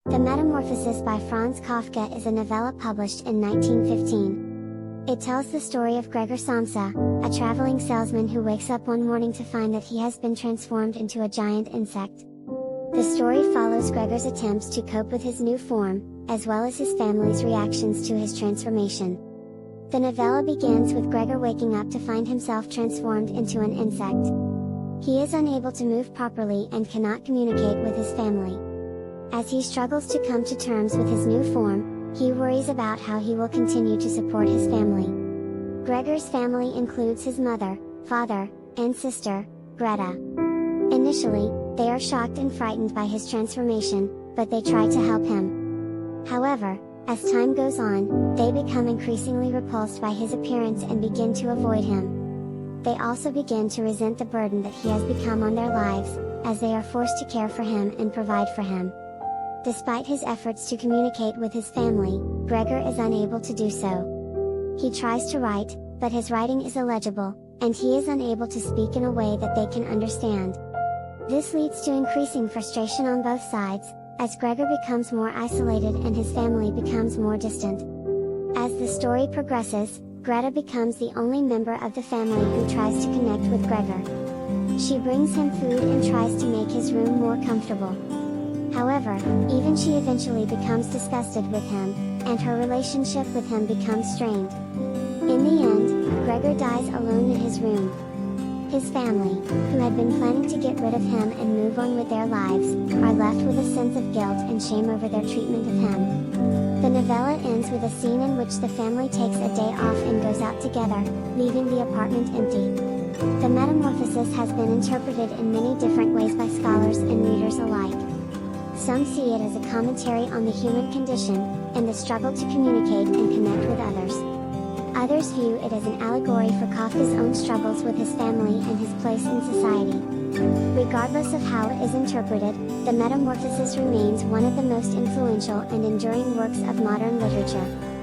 The Metamorphosis by Franz Kafka is a novella published in 1915. It tells the story of Gregor Samsa, a traveling salesman who wakes up one morning to find that he has been transformed into a giant insect. The story follows Gregor's attempts to cope with his new form, as well as his family's reactions to his transformation. The novella begins with Gregor waking up to find himself transformed into an insect. He is unable to move properly and cannot communicate with his family. As he struggles to come to terms with his new form, he worries about how he will continue to support his family. Gregor's family includes his mother, father, and sister, Greta. Initially, they are shocked and frightened by his transformation, but they try to help him. However, as time goes on, they become increasingly repulsed by his appearance and begin to avoid him. They also begin to resent the burden that he has become on their lives, as they are forced to care for him and provide for him. Despite his efforts to communicate with his family, Gregor is unable to do so. He tries to write, but his writing is illegible, and he is unable to speak in a way that they can understand. This leads to increasing frustration on both sides, as Gregor becomes more isolated and his family becomes more distant. As the story progresses, Greta becomes the only member of the family who tries to connect with Gregor. She brings him food and tries to make his room more comfortable. However, even she eventually becomes disgusted with him, and her relationship with him becomes strained. In the end, Gregor dies alone in his room. His family, who had been planning to get rid of him and move on with their lives, are left with a sense of guilt and shame over their treatment of him. The novella ends with a scene in which the family takes a day off and goes out together, leaving the apartment empty. The Metamorphosis has been interpreted in many different ways by scholars and readers alike. Some see it as a commentary on the human condition, and the struggle to communicate and connect with others. Others view it as an allegory for Kafka's own struggles with his family and his place in society. Regardless of how it is interpreted, the Metamorphosis remains one of the most influential and enduring works of modern literature.